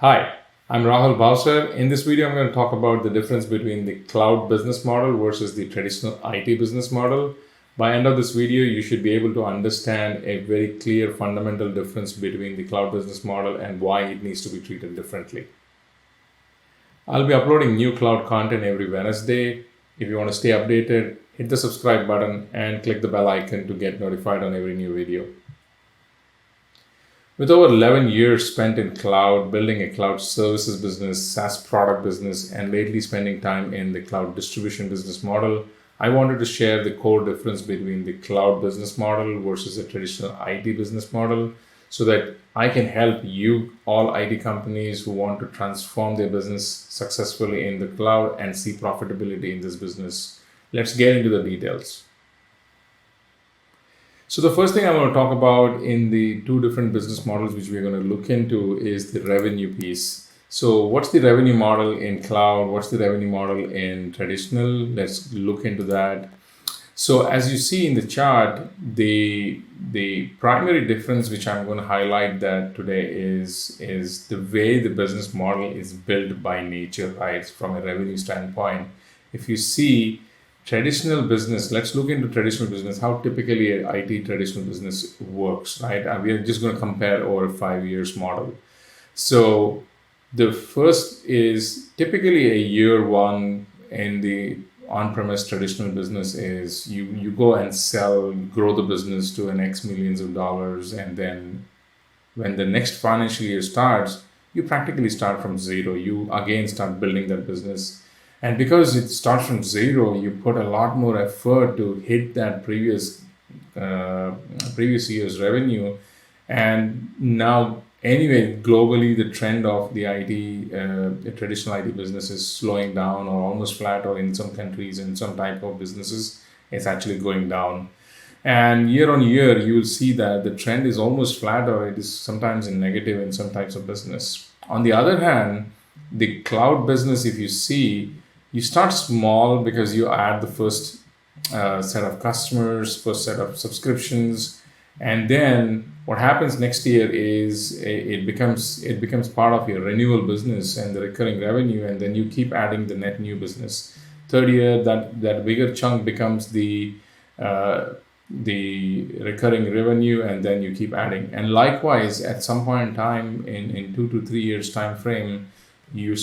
Hi, I'm Rahul Bhavsar. In this video, I'm going to talk about the difference between the cloud business model versus the traditional IT business model. By end of this video, you should be able to understand a very clear fundamental difference between the cloud business model and why it needs to be treated differently. I'll be uploading new cloud content every Wednesday. If you want to stay updated, hit the subscribe button and click the bell icon to get notified on every new video. With over 11 years spent in cloud, building a cloud services business, SaaS product business, and lately spending time in the cloud distribution business model, I wanted to share the core difference between the cloud business model versus a traditional IT business model so that I can help you, all IT companies who want to transform their business successfully in the cloud and see profitability in this business. Let's get into the details. So the first thing I want to talk about in the two different business models which we're going to look into is the revenue piece. So what's the revenue model in cloud? What's the revenue model in traditional? Let's look into that. So as you see in the chart, the primary difference which I'm going to highlight that today is the way the business model is built by nature, right? From a revenue standpoint. If you see traditional business, let's look into traditional business, how typically an IT traditional business works, right? And we are just going to compare over a 5 years model. So the first is typically a year one in the on-premise traditional business is you go and sell, grow the business to an X millions of dollars. And then when the next financial year starts, you practically start from zero. You again start building that business. And because it starts from zero, you put a lot more effort to hit that previous year's revenue. And now, anyway, globally, the trend of the the traditional IT business is slowing down or almost flat, or in some countries, in some type of businesses, it's actually going down. And year on year, you will see that the trend is almost flat, or it is sometimes in negative in some types of business. On the other hand, the cloud business, if you see, you start small because you add the first set of customers, first set of subscriptions, and then what happens next year is it becomes part of your renewal business and the recurring revenue, and then you keep adding the net new business. Third year, that bigger chunk becomes the recurring revenue, and then you keep adding. And likewise, at some point in time, in 2 to 3 years time frame, you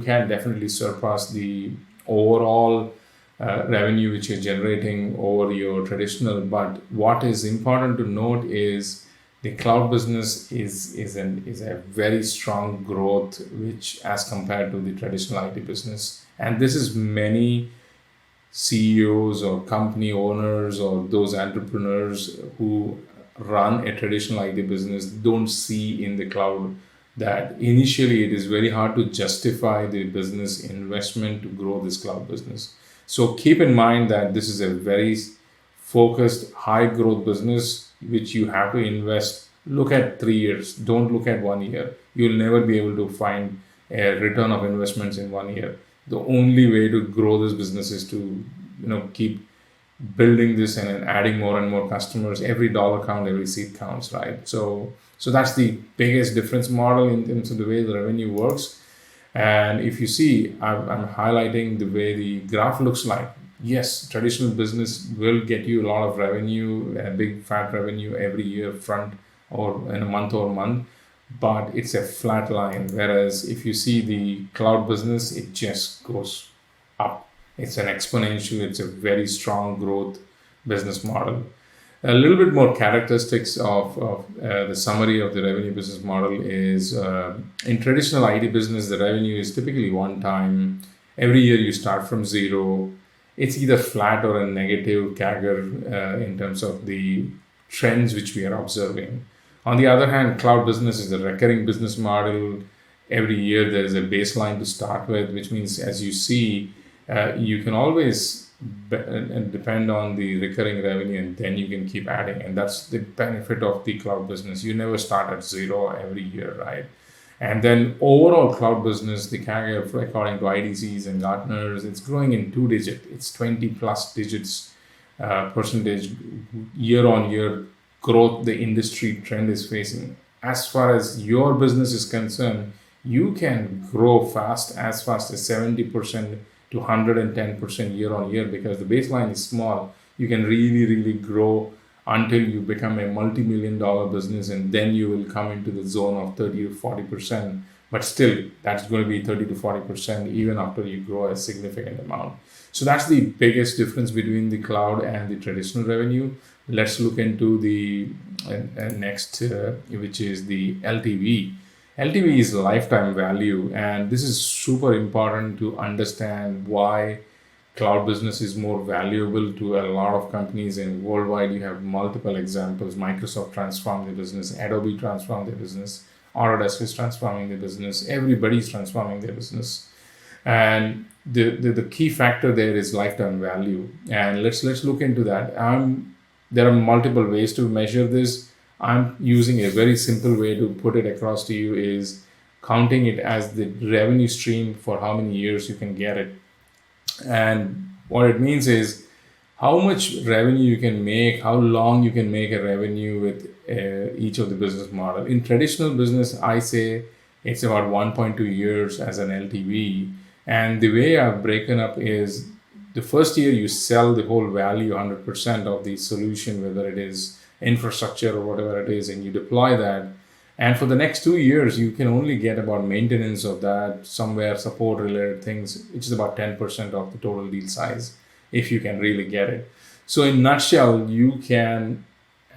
can definitely surpass the overall revenue which you're generating over your traditional. But what is important to note is the cloud business is a very strong growth, which as compared to the traditional IT business. And this is many CEOs or company owners or those entrepreneurs who run a traditional IT business don't see in the cloud, that initially it is very hard to justify the business investment to grow this cloud business. So keep in mind that this is a very focused, high growth business which you have to invest. Look at 3 years. Don't look at 1 year. You'll never be able to find a return of investments in 1 year. The only way to grow this business is to keep building this and adding more and more customers. Every dollar count, every seat counts, right? So that's the biggest difference model in terms of the way the revenue works. And if you see, I'm highlighting the way the graph looks like. Yes, traditional business will get you a lot of revenue, a big fat revenue every year front or in a month over month, but it's a flat line. Whereas if you see the cloud business, it just goes up. It's an exponential, it's a very strong growth business model. A little bit more characteristics of the summary of the revenue business model is in traditional IT business, the revenue is typically one time. Every year you start from zero. It's either flat or a negative CAGR in terms of the trends which we are observing. On the other hand, cloud business is a recurring business model. Every year there is a baseline to start with, which means as you see, you can always depend on the recurring revenue, and then you can keep adding. And that's the benefit of the cloud business. You never start at zero every year, right? And then overall cloud business, the CAGR, according to IDCs and Gartners, it's growing in 2-digit. It's 20 plus digits percentage year on year growth the industry trend is facing. as far as your business is concerned, you can grow as fast as 70% to 110% year on year, because the baseline is small. You can really, really grow until you become a multi-million dollar business, and then you will come into the zone of 30 to 40%. But still, that's going to be 30 to 40% even after you grow a significant amount. So that's the biggest difference between the cloud and the traditional revenue. Let's look into the next, which is the LTV. LTV is lifetime value, and this is super important to understand why cloud business is more valuable to a lot of companies. And worldwide, you have multiple examples. Microsoft transformed their business, Adobe transformed their business, Autodesk is transforming their business, everybody's transforming their business. And the key factor there is lifetime value. And let's look into that. There are multiple ways to measure this. I'm using a very simple way to put it across to you, is counting it as the revenue stream for how many years you can get it. And what it means is how much revenue you can make, how long you can make a revenue with each of the business model. In traditional business, I say it's about 1.2 years as an LTV. And the way I've broken up is the first year you sell the whole value, 100% of the solution, whether it is infrastructure or whatever it is, and you deploy that. And for the next 2 years, you can only get about maintenance of that, somewhere support related things, which is about 10% of the total deal size, if you can really get it. So in nutshell, you can,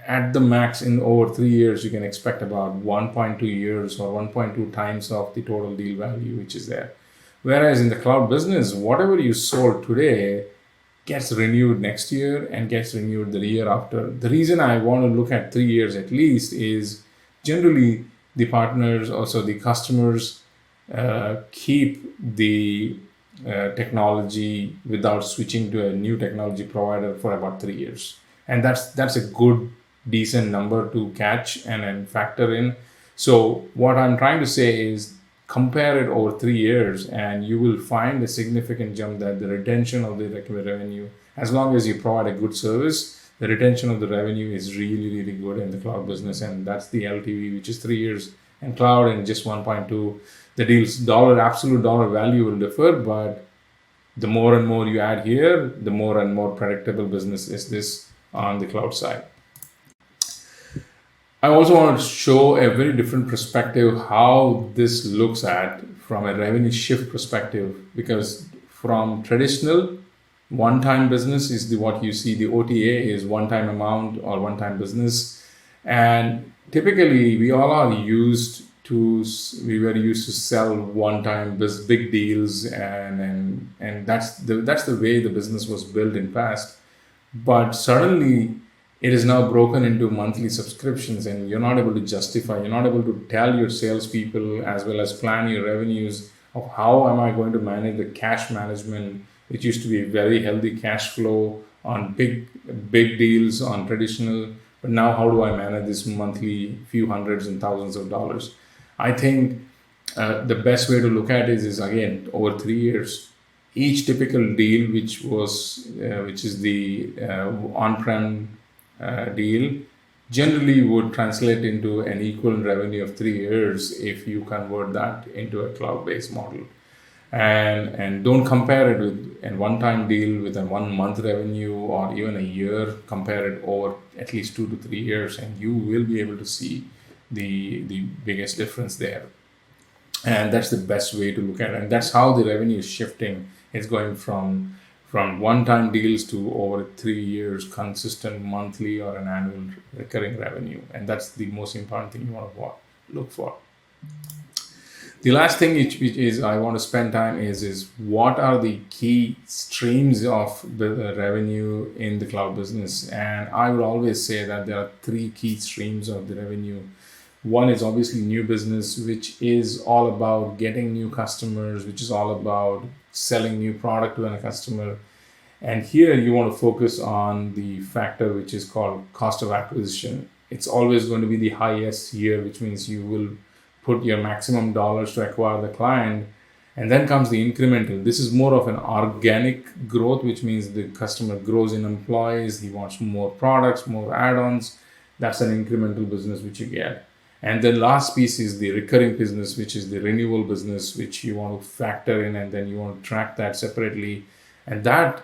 at the max in over 3 years, you can expect about 1.2 years or 1.2 times of the total deal value, which is there. Whereas in the cloud business, whatever you sold today gets renewed next year and gets renewed the year after. The reason I want to look at 3 years at least is generally the partners, also the customers, keep the technology without switching to a new technology provider for about 3 years. And that's a good, decent number to catch and factor in. So what I'm trying to say is compare it over 3 years, and you will find a significant jump that the retention of the revenue, as long as you provide a good service, the retention of the revenue is really, really good in the cloud business. And that's the LTV, which is 3 years, and cloud and just 1.2. The deal's absolute dollar value will differ, but the more and more you add here, the more and more predictable business is this on the cloud side. I also want to show a very different perspective how this looks at from a revenue shift perspective, because from traditional one-time business is what you see. The OTA is one-time amount or one-time business, and typically we were used to sell one-time big deals, and that's the way the business was built in past. But suddenly it is now broken into monthly subscriptions, and you're not able to justify, you're not able to tell your salespeople as well as plan your revenues of how am I going to manage the cash management, which used to be a very healthy cash flow on big deals on traditional. But now how do I manage this monthly few hundreds and thousands of dollars? I think the best way to look at it is again over 3 years. Each typical deal, which is the on-prem deal, generally would translate into an equal revenue of 3 years if you convert that into a cloud-based model. And don't compare it with a one-time deal with a 1 month revenue or even a year. Compare it over at least 2 to 3 years, and you will be able to see the biggest difference there. And that's the best way to look at it. And that's how the revenue is shifting. It's going from one-time deals to over 3 years consistent monthly or an annual recurring revenue. And that's the most important thing you want to look for. The last thing which is I want to spend time is what are the key streams of the revenue in the cloud business. And I would always say that there are 3 key streams of the revenue. One is obviously new business, which is all about getting new customers, which is all about selling new product to a customer. And here you want to focus on the factor which is called cost of acquisition. It's always going to be the highest here, which means you will put your maximum dollars to acquire the client. And then comes the incremental. This is more of an organic growth, which means the customer grows in employees, he wants more products, more add-ons. That's an incremental business which you get. And then last piece is the recurring business, which is the renewal business, which you want to factor in, and then you want to track that separately. And that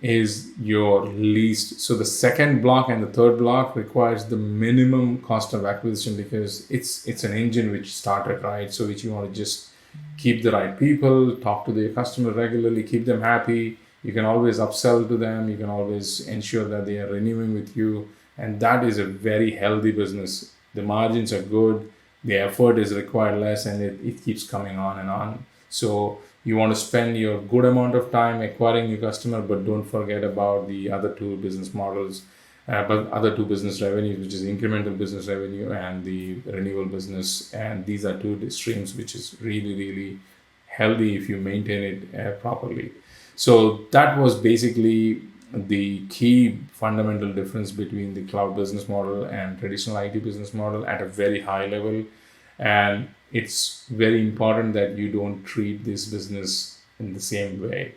is your least. So the second block and the third block requires the minimum cost of acquisition, because it's an engine which started, right? So which you want to just keep the right people, talk to the customer regularly, keep them happy. You can always upsell to them. You can always ensure that they are renewing with you. And that is a very healthy business. The margins are good. The effort is required less, and it keeps coming on and on. So you want to spend your good amount of time acquiring new customer, but don't forget about the other two business models, but other two business revenues, which is incremental business revenue and the renewal business. And these are two streams which is really, really healthy if you maintain it properly. So that was basically the key fundamental difference between the cloud business model and traditional IT business model at a very high level. And it's very important that you don't treat this business in the same way,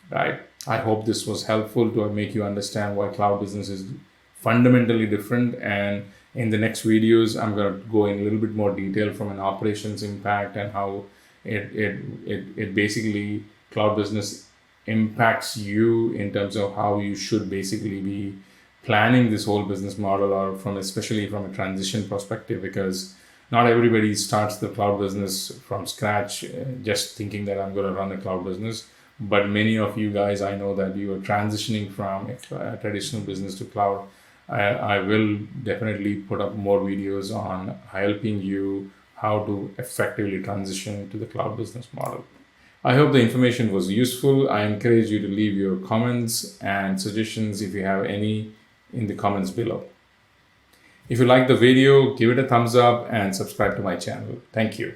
right? I hope this was helpful to make you understand why cloud business is fundamentally different. And in the next videos, I'm going to go in a little bit more detail from an operations impact and how it basically, cloud business impacts you in terms of how you should basically be planning this whole business model, or especially from a transition perspective, because not everybody starts the cloud business from scratch just thinking that I'm going to run a cloud business. But many of you guys, I know that you are transitioning from a traditional business to cloud. I will definitely put up more videos on helping you how to effectively transition to the cloud business model. I hope the information was useful. I encourage you to leave your comments and suggestions, if you have any, in the comments below. If you like the video, give it a thumbs up and subscribe to my channel. Thank you.